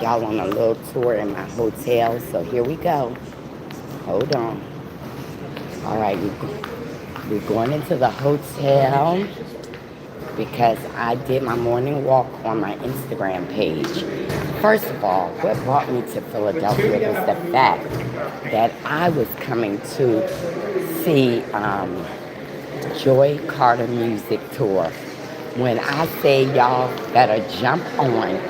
Y'all on a little tour in my hotel, so here we go. Hold on. All right, we're going into the hotel because I did my morning walk on my Instagram page. First of all, what brought me to Philadelphia was the fact that I was coming to see Joy Carter music tour. When I say y'all better jump on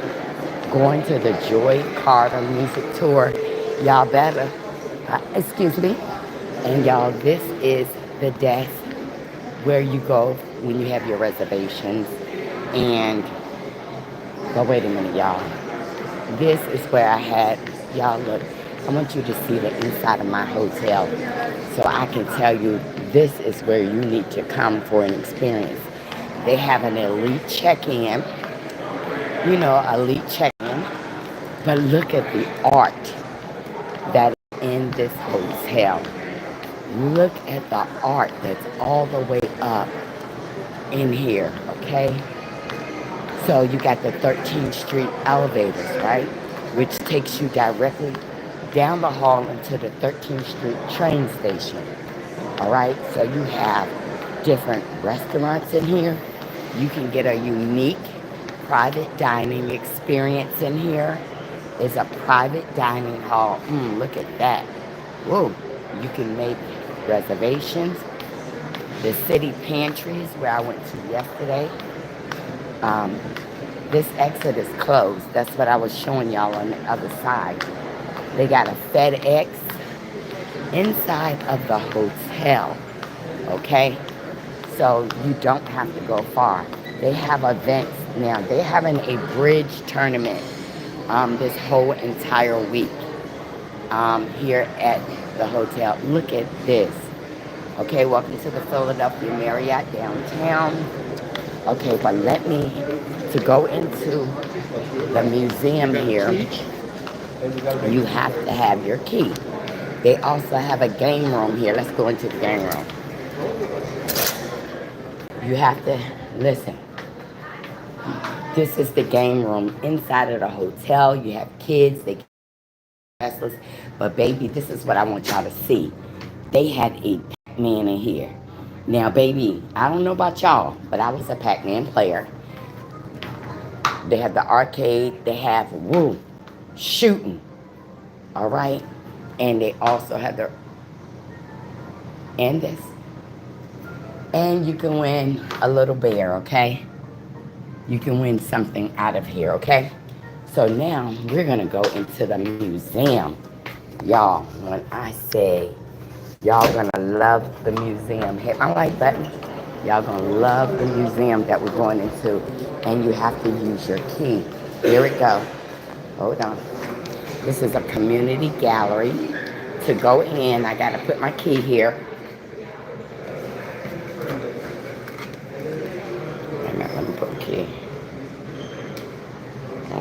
going to the Joy Carter music tour, y'all better, excuse me, and y'all, this is the desk where you go when you have your reservations. And, but wait a minute, y'all. This is where I had, y'all look, I want you to see the inside of my hotel so I can tell you this is where you need to come for an experience. They have an elite check-in, elite check-in, but look at the art that is in this hotel. Look at the art that's all the way up in here, okay? So you got the 13th Street elevators, right? Which takes you directly down the hall into the 13th Street train station. All right, so you have different restaurants in here. You can get a unique private dining experience in here. It's a private dining hall. Look at that. Whoa, you can make reservations. The city pantries where I went to yesterday. This exit is closed. That's what I was showing y'all on the other side. They got a FedEx inside of the hotel, okay? So you don't have to go far. They have events now. They're having a bridge tournament this whole entire week here at the hotel. Look at this. Okay, welcome to the Philadelphia Marriott downtown. Okay, but to go into the museum here, you have to have your key. They also have a game room here. Let's go into the game room. You have to, listen, this is the game room inside of the hotel. You have kids, they get restless. But baby, this is what I want y'all to see. They had a Pac-Man in here. Now, baby, I don't know about y'all, but I was a Pac-Man player. They have the arcade. They have, shooting. All right? And they also have and this. And you can win a little bear, okay? You can win something out of here, okay? So now we're going to go into the museum. Y'all, when I say y'all going to love the museum, hit my like button. Y'all going to love the museum that we're going into. And you have to use your key. Here we go. Hold on. This is a community gallery. To go in, I got to put my key here. Wait a minute, let me put the key. I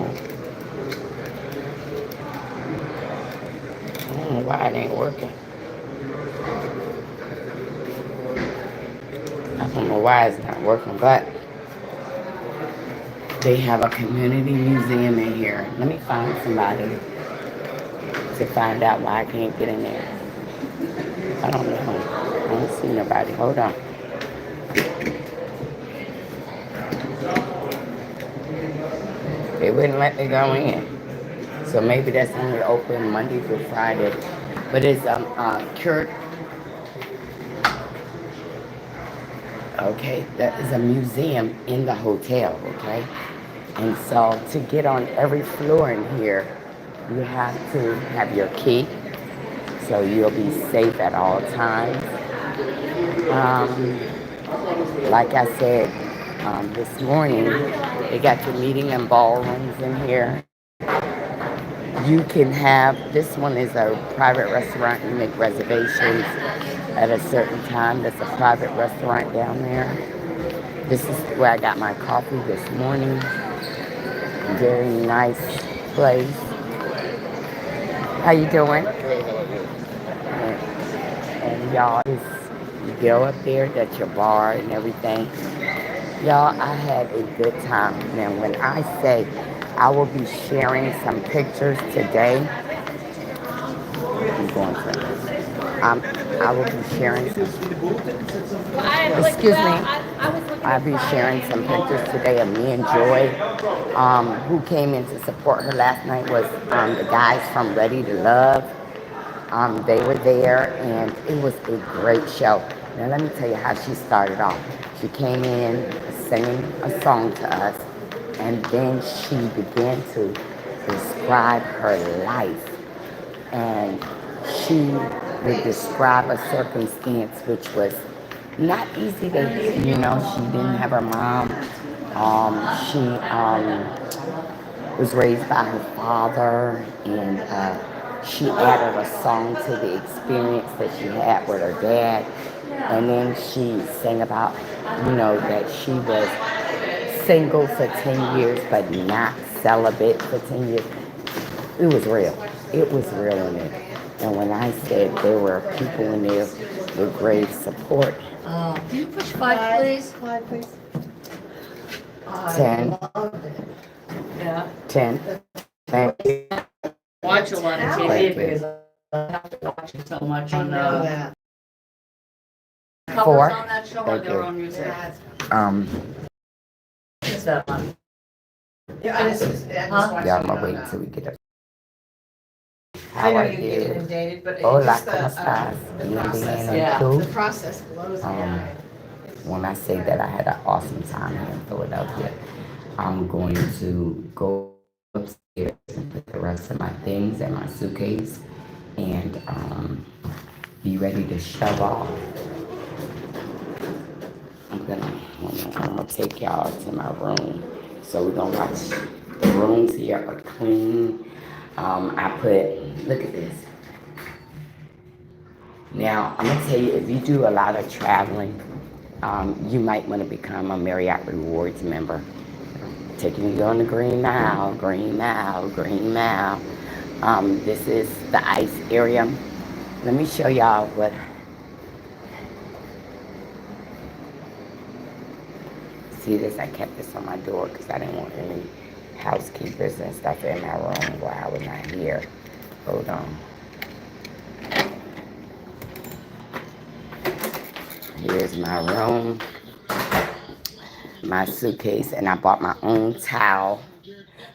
don't know why it ain't working. I don't know why it's not working, but they have a community museum in here. Let me find somebody to find out why I can't get in there. I don't know. I don't see nobody. Hold on. They wouldn't let me go in. So maybe that's only open Monday through Friday. But it's Kurt. Okay, that is a museum in the hotel, okay? And so to get on every floor in here, you have to have your key, so you'll be safe at all times. Like I said, this morning, they got your meeting and ballrooms in here. You can have, this one is a private restaurant. You make reservations at a certain time. There's a private restaurant down there. This is where I got my coffee this morning. Very nice place. How you doing? And y'all, you go up there, that's your bar and everything. Y'all, I had a good time. Now, when I say I will be sharing some pictures today. I'm going for this. I will be sharing some. Excuse me. I'll be sharing some pictures today of me and Joy, who came in to support her last night was the guys from Ready to Love. They were there, and it was a great show. Now, let me tell you how she started off. She came in singing a song to us, and then she began to describe her life. And she would describe a circumstance which was not easy to hear. You know, she didn't have her mom. She was raised by her father, and she added a song to the experience that she had with her dad. And then she sang about, you know, that she was single for 10 years, but not celibate for 10 years. It was real. It was real in it. And when I said there were people in there with great support. Can you push 5, please? 5, please. 10. Yeah. 10. Thank you. Watch a lot of TV because I have to watch it so much on covers 4. on that show or their own music. It's that one. Yeah, I just watched Yeah, I'm gonna it wait on, until we get up. I How know are you get you? inundated, but it's Hola, just ¿cómo estás? the Bien, process. bien, Yeah. ¿y tú? The process blows me away. When I say that I had an awesome time here in Philadelphia, I'm going to go upstairs and put the rest of my things in my suitcase and be ready to shove off. I'm gonna take y'all to my room. So we're gonna watch. The rooms here are clean. Look at this. Now, I'm gonna tell you, if you do a lot of traveling, you might want to become a Marriott Rewards member. Taking you on the Green Mile, Green Mile, Green Mile. This is the ice area. Let me show y'all what. See this? I kept this on my door because I didn't want any housekeepers and stuff in my room while I was not here. Hold on. Here's my room, my suitcase, and I bought my own towel.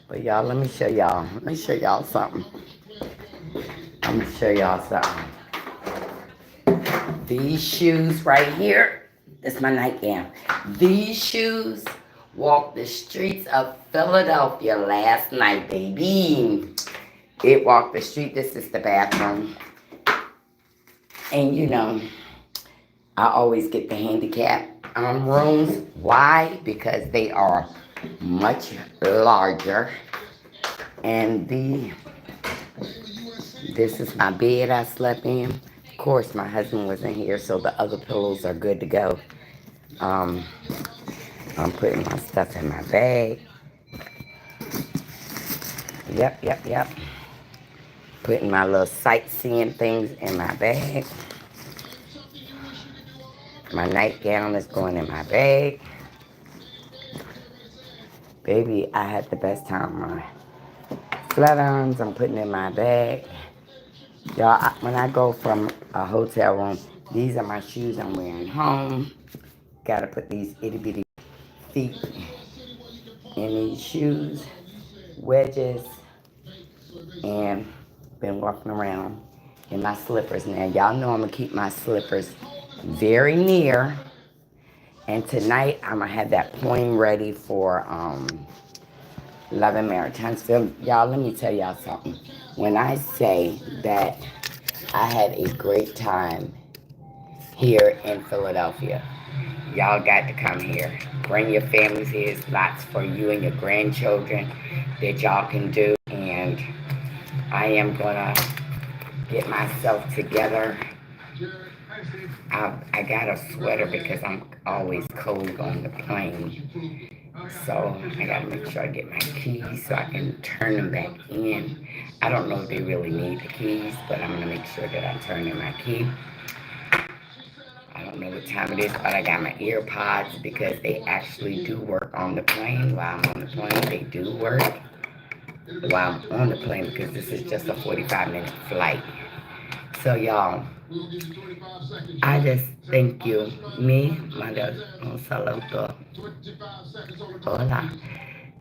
But y'all, let me show y'all. Let me show y'all something. Let me show y'all something. These shoes right here, that's my nightgown. These shoes walked the streets of Philadelphia last night, baby. It walked the street. This is the bathroom. And you know, I always get the handicap rooms. Why? Because they are much larger. And this is my bed I slept in. Of course, my husband wasn't here, so the other pillows are good to go. I'm putting my stuff in my bag. Yep. Putting my little sightseeing things in my bag. My nightgown is going in my bag. Baby, I had the best time. My flat-irons I'm putting in my bag. Y'all, when I go from a hotel room, these are my shoes I'm wearing home. Gotta put these itty-bitty feet in these shoes, wedges, and been walking around in my slippers. Now, y'all know I'm gonna keep my slippers very near. And tonight, I'm gonna have that poem ready for Love and Marriage Huntsville. Y'all, let me tell y'all something. When I say that I had a great time here in Philadelphia, y'all got to come here. Bring your families here. It's lots for you and your grandchildren that y'all can do. And I am gonna get myself together. I got a sweater because I'm always cold on the plane. So I gotta make sure I get my keys so I can turn them back in. I don't know if they really need the keys, but I'm gonna make sure that I turn in my key. I don't know what time it is, but I got my ear pods because they actually do work on the plane. While I'm on the plane, they do work. while I'm on the plane because this is just a 45-minute flight. So y'all, I just thank you. Me, mother, un saludo. Hola.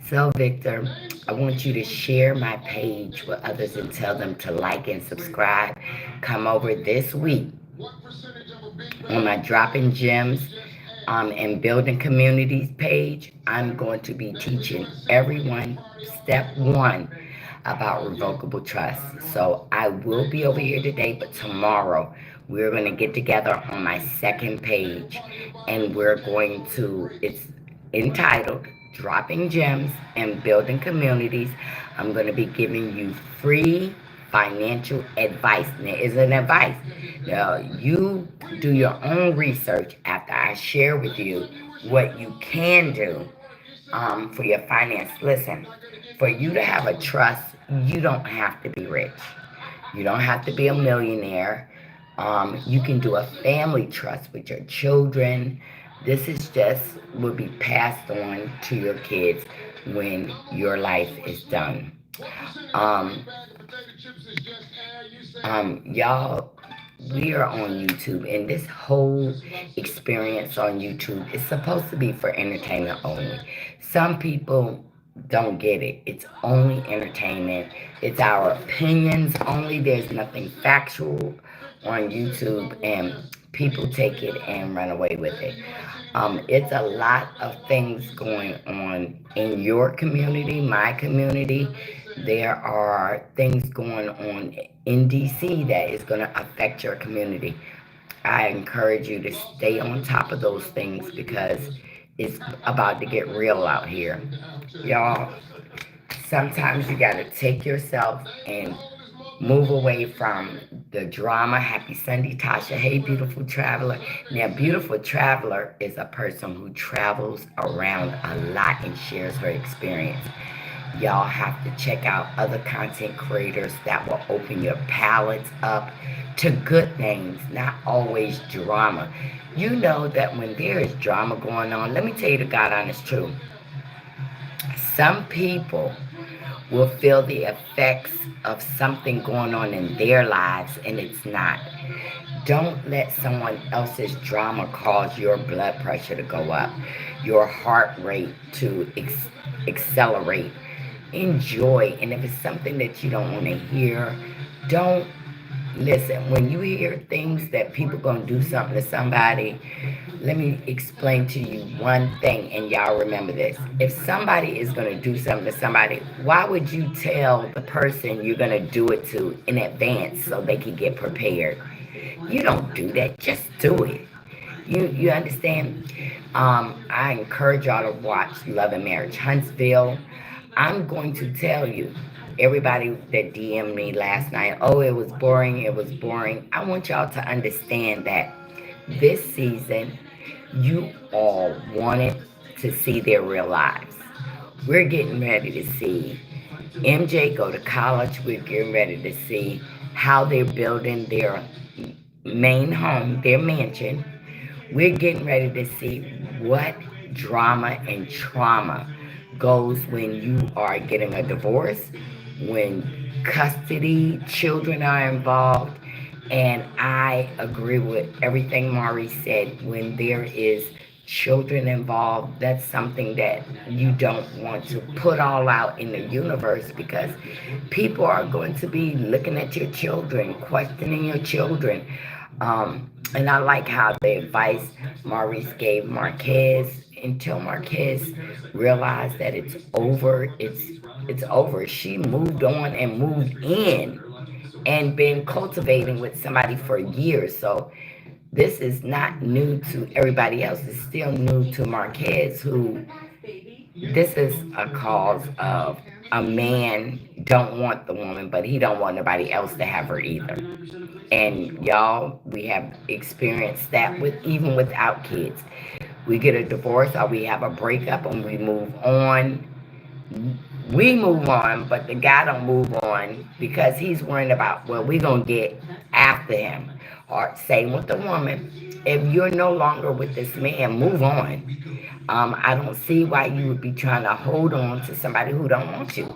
So Victor, I want you to share my page with others and tell them to like and subscribe. Come over this week on my Dropping Gems and Building Communities page. I'm going to be teaching everyone step one about revocable trust. So I will be over here today, but tomorrow we're going to get together on my second page and we're going to, it's entitled Dropping Gems and Building Communities. I'm going to be giving you free financial advice. Now, it's an advice. Now, you do your own research after I share with you what you can do for your finance. Listen, for you to have a trust, you don't have to be rich. You don't have to be a millionaire. You can do a family trust with your children. This is just will be passed on to your kids when your life is done. Um, y'all, we are on YouTube, and this whole experience on YouTube is supposed to be for entertainment only. Some people don't get it. It's only entertainment. It's our opinions only. There's nothing factual on YouTube, and people take it and run away with it. It's a lot of things going on in your community, my community. There are things going on in DC that is going to affect your community. I encourage you to stay on top of those things because it's about to get real out here. Y'all, sometimes you got to take yourself and move away from the drama. Happy Sunday, Tasha. Hey, beautiful traveler. Now, beautiful traveler is a person who travels around a lot and shares her experience. Y'all have to check out other content creators that will open your palettes up to good things, not always drama. You know that when there is drama going on, let me tell you the God honest truth. Some people will feel the effects of something going on in their lives and it's not. Don't let someone else's drama cause your blood pressure to go up, your heart rate to accelerate. Enjoy, and if it's something that you don't want to hear, don't listen. When you hear things that people gonna do something to somebody, let me explain to you one thing, and y'all remember this. If somebody is gonna do something to somebody, why would you tell the person you're gonna do it to in advance so they can get prepared? You don't do that. Just do it. You understand? I encourage y'all to watch Love and Marriage Huntsville. I'm going to tell you, everybody that DM'd me last night, oh, it was boring, it was boring. I want y'all to understand that this season, you all wanted to see their real lives. We're getting ready to see MJ go to college. We're getting ready to see how they're building their main home, their mansion. We're getting ready to see what drama and trauma goes when you are getting a divorce, when custody, children are involved. And I agree with everything Mari said. When there is children involved, that's something that you don't want to put all out in the universe because people are going to be looking at your children, questioning your children. And I like how the advice Maurice gave Marquez until Marquez realized that it's over. It's over. She moved on and moved in and been cultivating with somebody for years. So this is not new to everybody else. It's still new to Marquez, who this is a cause of a man don't want the woman, but he don't want nobody else to have her either. And y'all, we have experienced that with even without kids. We get a divorce or we have a breakup and we move on. we move on, but the guy don't move on because he's worrying about, well, we gonna get after him. Or same with the woman. If you're no longer with this man, move on. I don't see why you would be trying to hold on to somebody who don't want you.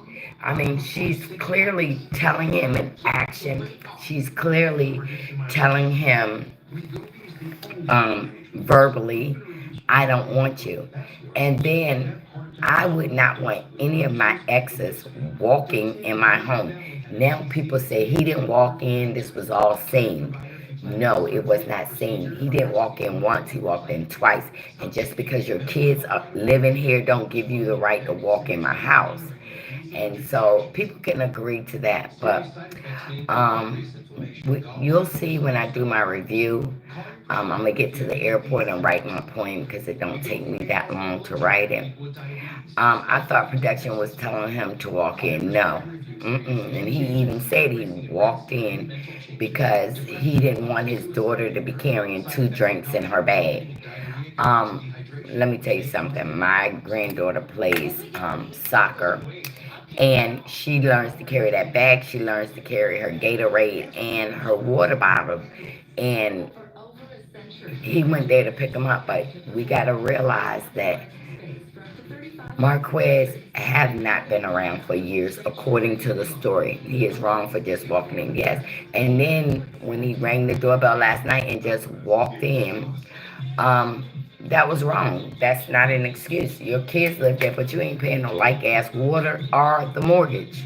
I mean, she's clearly telling him in action. She's clearly telling him verbally, I don't want you. And then I would not want any of my exes walking in my home. Now people say he didn't walk in, this was all seen. No, it was not seen. He didn't walk in once, he walked in twice. And just because your kids are living here don't give you the right to walk in my house. And so people can agree to that, but um, you'll see when I do my review. I'm gonna get to the airport and write my point because it don't take me that long to write it. I thought production was telling him to walk in. No, and he even said he walked in because he didn't want his daughter to be carrying 2 drinks in her bag. Let me tell you something. My granddaughter plays soccer, and she learns to carry that bag. She learns to carry her Gatorade and her water bottle. And he went there to pick him up, but we got to realize that Marquez have not been around for years, according to the story. He is wrong for just walking in, yes. And then when he rang the doorbell last night and just walked in, that was wrong. That's not an excuse. Your kids live there, but you ain't paying no light, gas, water, or the mortgage.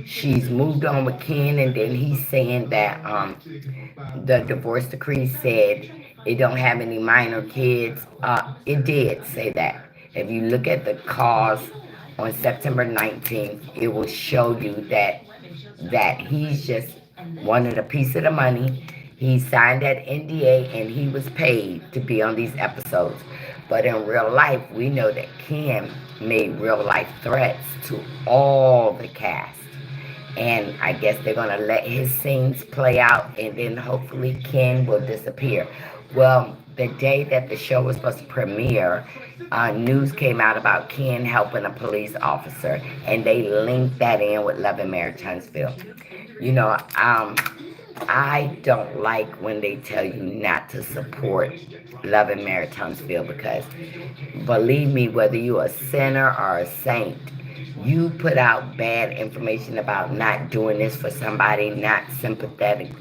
She's moved on with Ken, and then he's saying that the divorce decree said it don't have any minor kids. It did say that. If you look at the cause on September 19th, it will show you that he's just wanted a piece of the money. He signed that NDA and he was paid to be on these episodes. But in real life, we know that Ken made real life threats to all the cast. And I guess they're going to let his scenes play out and then hopefully Ken will disappear. Well, the day that the show was supposed to premiere, news came out about Ken helping a police officer, and they linked that in with Love and Marriage Huntsville. You know, I don't like when they tell you not to support Love and Marriage Huntsville because, believe me, whether you're a sinner or a saint, you put out bad information about not doing this for somebody, not sympathizing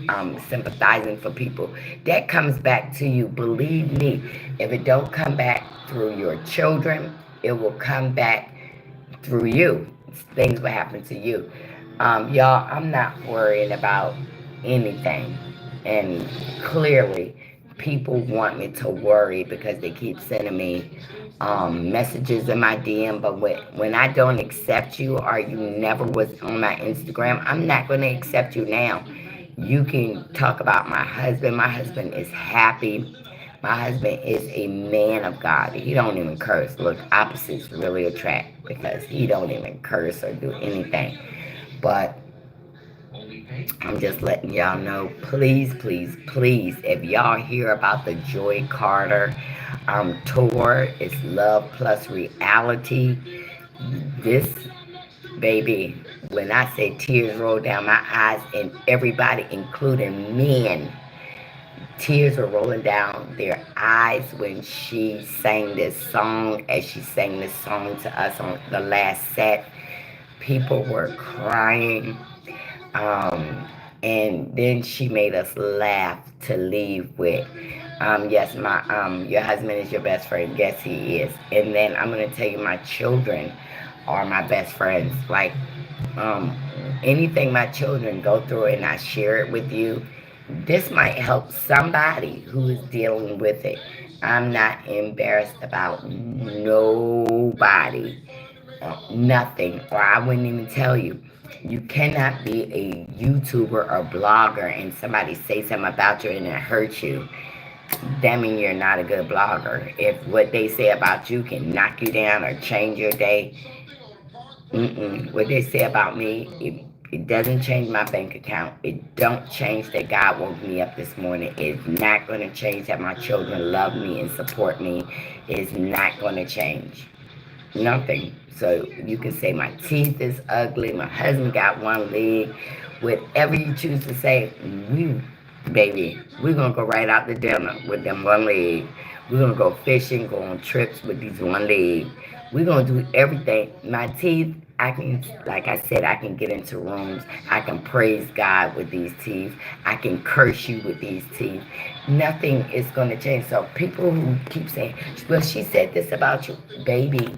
for people. That comes back to you. Believe me, if it don't come back through your children, it will come back through you. Things will happen to you. Y'all, I'm not worrying about anything. And clearly, people want me to worry because they keep sending me messages in my DM. But when I don't accept you or you never was on my Instagram, I'm not going to accept you now. You can talk about my husband. My husband is happy. My husband is a man of God. He don't even curse. Look, opposites really attract because he don't even curse or do anything. But I'm just letting y'all know, please, please, please, if y'all hear about the Joy Carter tour, it's Love Plus Reality. This, baby, when I say tears roll down my eyes, and everybody, including men, tears were rolling down their eyes when she sang this song, as she sang this song to us on the last set. People were crying. And then she made us laugh to leave with, yes, your husband is your best friend. Yes, he is. And then I'm going to tell you, my children are my best friends. Like, anything my children go through and I share it with you, this might help somebody who is dealing with it. I'm not embarrassed about nobody, nothing, or I wouldn't even tell you. You cannot be a YouTuber or blogger and somebody say something about you and it hurts you. That means you're not a good blogger. If what they say about you can knock you down or change your day, what they say about me, it doesn't change my bank account. It don't change that God woke me up this morning. It's not going to change that my children love me and support me. It's not going to change. nothing. So you can say my teeth is ugly, my husband got one leg, whatever you choose to say, baby, we're gonna go right out to dinner with them one leg. We're gonna go fishing, go on trips with these one leg. We're gonna do everything. My teeth, I can, like I said, I can get into rooms. I can praise God with these teeth. I can curse you with these teeth. Nothing is gonna change. So people who keep saying, well, she said this about you, baby,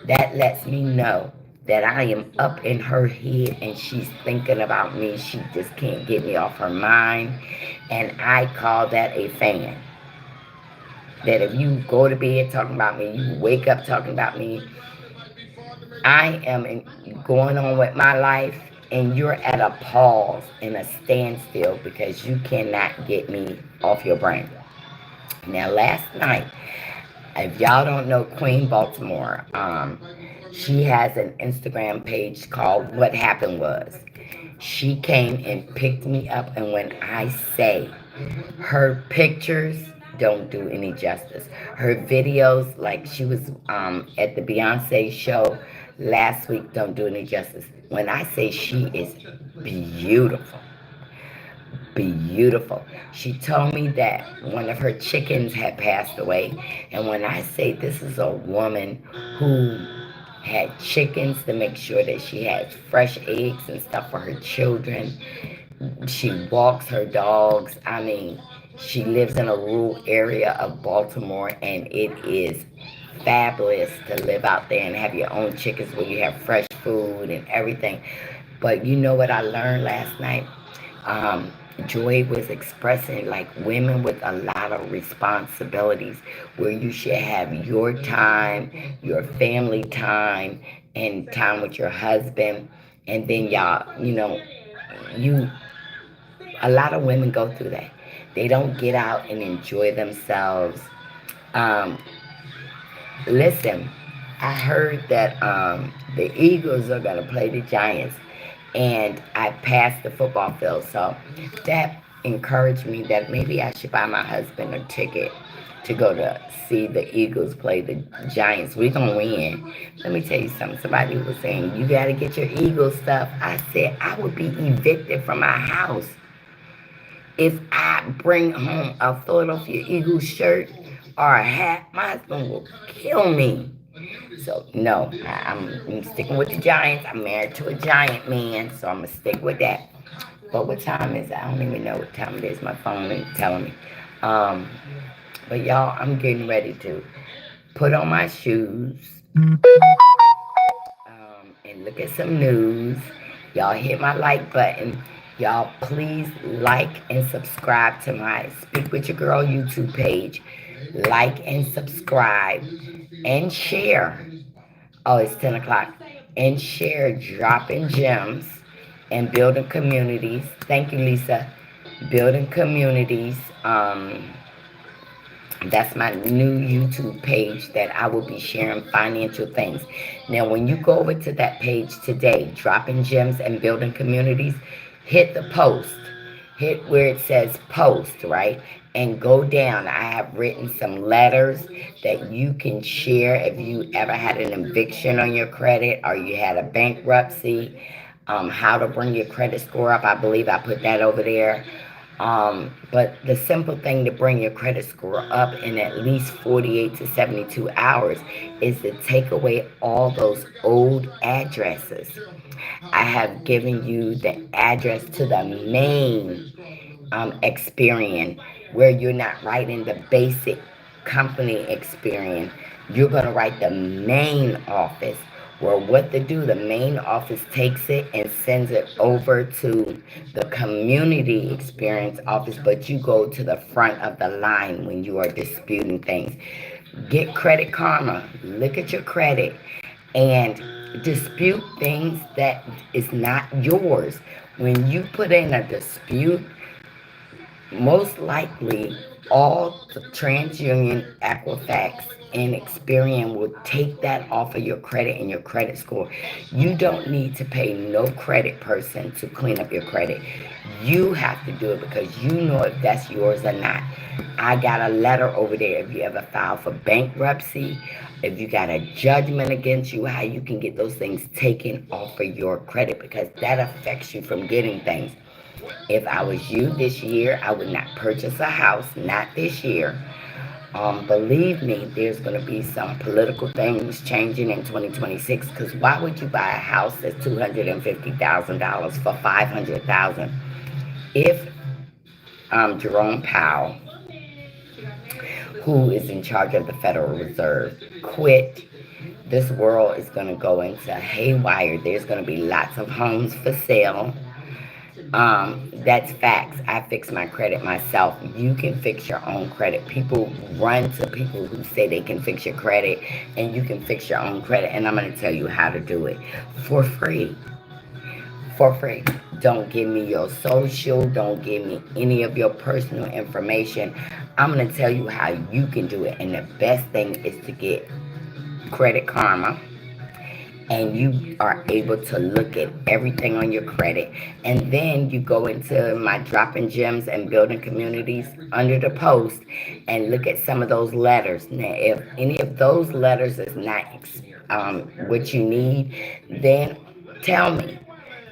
that lets me know that I am up in her head and she's thinking about me. She just can't get me off her mind. And I call that a fan. That if you go to bed talking about me, you wake up talking about me, I am going on with my life and you're at a pause and a standstill because you cannot get me off your brain. Now, last night, if y'all don't know Queen Baltimore, she has an Instagram page called What Happened Was. She came and picked me up, and when I say her pictures don't do any justice, her videos, like she was at the Beyonce show last week, don't do any justice. When I say she is beautiful, beautiful. She told me that one of her chickens had passed away. And when I say this is a woman who had chickens to make sure that she had fresh eggs and stuff for her children, she walks her dogs. I mean, she lives in a rural area of Baltimore, and it is fabulous to live out there and have your own chickens where you have fresh food and everything. But you know what I learned last night? um, Joy was expressing like women with a lot of responsibilities where you should have your time, your family time, and time with your husband. And then y'all, you, a lot of women go through that. They don't get out and enjoy themselves. Um, Listen, I heard that the Eagles are going to play the Giants, and I passed the football field. So that encouraged me that maybe I should buy my husband a ticket to go to see the Eagles play the Giants. We're going to win. Let me tell you something. Somebody was saying, you got to get your Eagles stuff. I said, I would be evicted from my house if I bring home a Philadelphia Eagles shirt or a hat. My husband will kill me. So no, I'm sticking with the Giants. I'm married to a Giant man, so I'm gonna stick with that. But what time is it? I don't even know what time it is. My phone is telling me. Um, but y'all, I'm getting ready to put on my shoes and look at some news. Y'all hit my like button. Y'all please like and subscribe to my Speak With Your Girl YouTube page. Like and subscribe and share. Oh, it's 10 o'clock. And share dropping gems and building communities. Thank you, Lisa. Building communities. That's my new YouTube page that I will be sharing financial things. Now, when you go over to that page today, dropping gems and building communities, hit the post. Hit where it says post, right? And go down. I have written some letters that you can share if you ever had an eviction on your credit or you had a bankruptcy. How to bring your credit score up. I believe I put that over there. But the simple thing to bring your credit score up in at least 48 to 72 hours is to take away all those old addresses. I have given you the address to the main Experian, where you're not writing the basic company Experian. You're going to write the main office. Well, what to do, the main office takes it and sends it over to the community experience office, but you go to the front of the line when you are disputing things. Get Credit Karma. Look at your credit and dispute things that is not yours. When you put in a dispute, most likely All the TransUnion, Equifax, and Experian will take that off of your credit and your credit score. You don't need to pay no credit person to clean up your credit. You have to do it because you know if that's yours or not. I got a letter over there if you ever file for bankruptcy, if you got a judgment against you, how you can get those things taken off of your credit because that affects you from getting things. If I was you this year, I would not purchase a house, not this year. Believe me, there's going to be some political things changing in 2026 because why would you buy a house that's $250,000 for $500,000 if Jerome Powell, who is in charge of the Federal Reserve, quit? This world is going to go into haywire. There's going to be lots of homes for sale. That's facts. I fix my credit myself. You can fix your own credit. People run to people who say they can fix your credit, and you can fix your own credit. And I'm going to tell you how to do it for free. For free. Don't give me your social. Don't give me any of your personal information. I'm going to tell you how you can do it. And the best thing is to get Credit Karma, and you are able to look at everything on your credit. And then you go into my dropping gems and building communities under the post and look at some of those letters. Now, if any of those letters is not what you need, then tell me.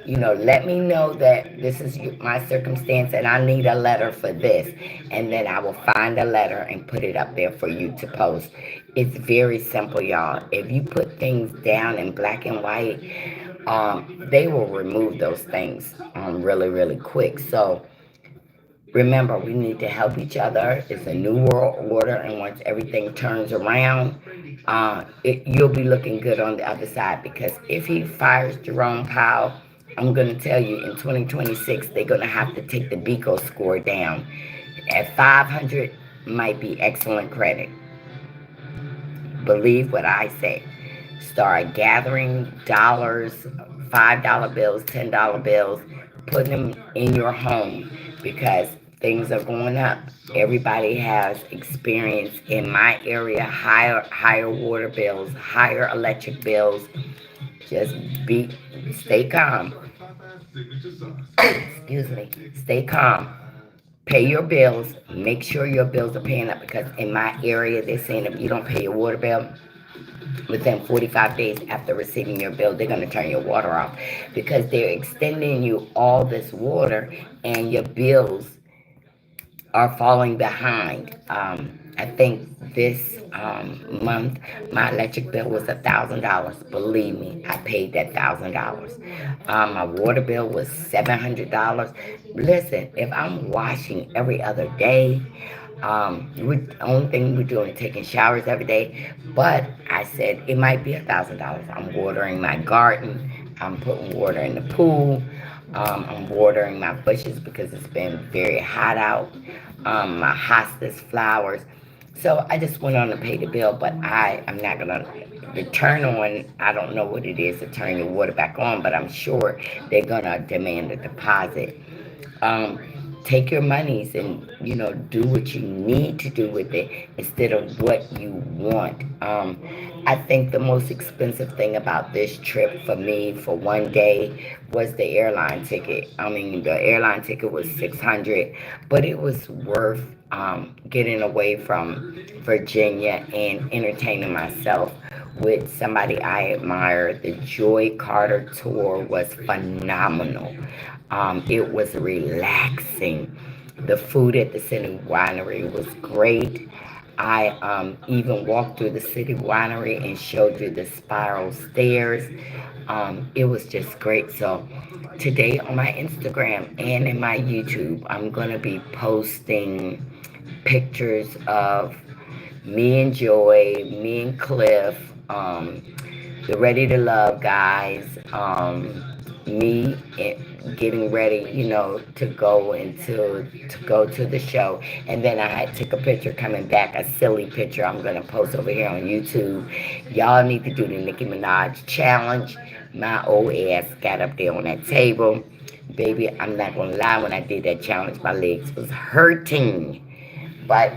Let me know that this is my circumstance and I need a letter for this. And then I will find a letter and put it up there for you to post. It's very simple, y'all. If you put things down in black and white, they will remove those things really, really quick. So remember, we need to help each other. It's a new world order, and once everything turns around, you'll be looking good on the other side. Because if he fires Jerome Powell, I'm going to tell you, in 2026, they're going to have to take the BICO score down. At 500, might be excellent credit. Believe what I say. Start gathering dollars, $5 bills, $10 bills, putting them in your home because things are going up. Everybody has experience in my area, higher water bills, higher electric bills. Just stay calm. Excuse me. Stay calm. Pay your bills. Make sure your bills are paying up because in my area, they're saying if you don't pay your water bill, within 45 days after receiving your bill, they're going to turn your water off because they're extending you all this water and your bills are falling behind. I think this month my electric bill was $1,000. Believe me, I paid that $1,000. My water bill was $700. Listen, if I'm washing every other day, the only thing we're doing is taking showers every day. But I said it might be $1,000. I'm watering my garden. I'm putting water in the pool. I'm watering my bushes because it's been very hot out. My hostas flowers. So I just went on to pay the bill, but I am not gonna turn on. I don't know what it is to turn your water back on, but I'm sure they're gonna demand a deposit. um, Take your monies and do what you need to do with it instead of what you want. I think the most expensive thing about this trip for me for one day was the airline ticket. I mean, the airline ticket was 600, but it was worth getting away from Virginia and entertaining myself with somebody I admire. The Joy Carter tour was phenomenal. It was relaxing. The food at the City Winery was great. I even walked through the City Winery and showed you the spiral stairs. It was just great. So today on my Instagram and in my YouTube, I'm going to be posting pictures of me and Joy, me and Cliff, the Ready to Love guys, me getting ready, to go to the show, and then I took a picture coming back, a silly picture I'm gonna post over here on YouTube. Y'all need to do the Nicki Minaj challenge. My old ass got up there on that table, baby. I'm not gonna lie, when I did that challenge, my legs was hurting. But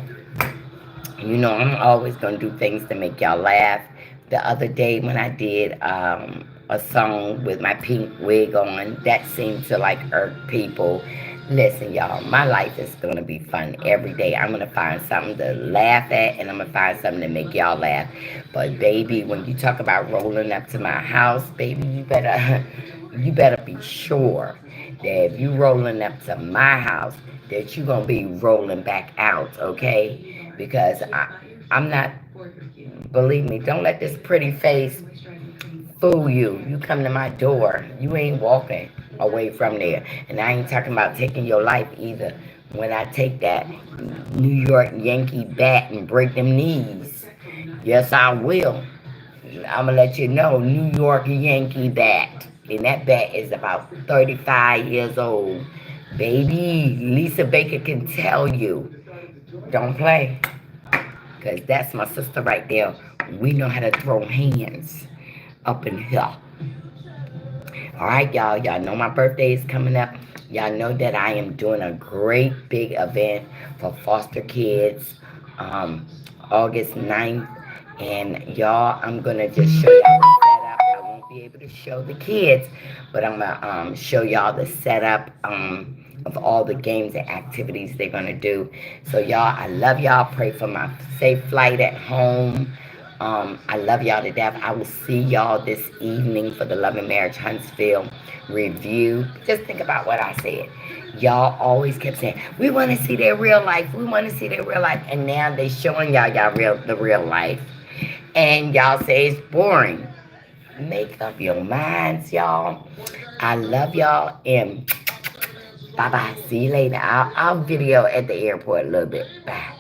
you know, I'm always gonna do things to make y'all laugh. The other day when I did a song with my pink wig on, that seemed to like irk people. Listen, y'all, my life is gonna be fun every day. I'm gonna find something to laugh at, and I'm gonna find something to make y'all laugh. But baby, when you talk about rolling up to my house, baby, you better be sure that if you rolling up to my house, that you gonna be rolling back out, okay? Because I'm not. Believe me, don't let this pretty face fool you. You come to my door, you ain't walking away from there. And I ain't talking about taking your life either. When I take that New York Yankee bat and break them knees, yes, I will. I'm gonna let you know, New York Yankee bat. And that bat is about 35 years old. Baby, Lisa Baker can tell you. Don't play. Because that's my sister right there. We know how to throw hands up in here. All right, y'all. Y'all know my birthday is coming up. Y'all know that I am doing a great big event for foster kids August 9th. And y'all, I'm going to just show y'all the setup. I won't be able to show the kids, but I'm going to show y'all the setup of all the games and activities they're going to do. So, y'all, I love y'all. Pray for my safe flight at home. I love y'all to death. I will see y'all this evening for the Love and Marriage Huntsville review. Just think about what I said. Y'all always kept saying, we want to see their real life. We want to see their real life. And now they showing y'all the real life. And y'all say it's boring. Make up your minds, y'all. I love y'all. And bye-bye. See you later. I'll video at the airport a little bit. Bye.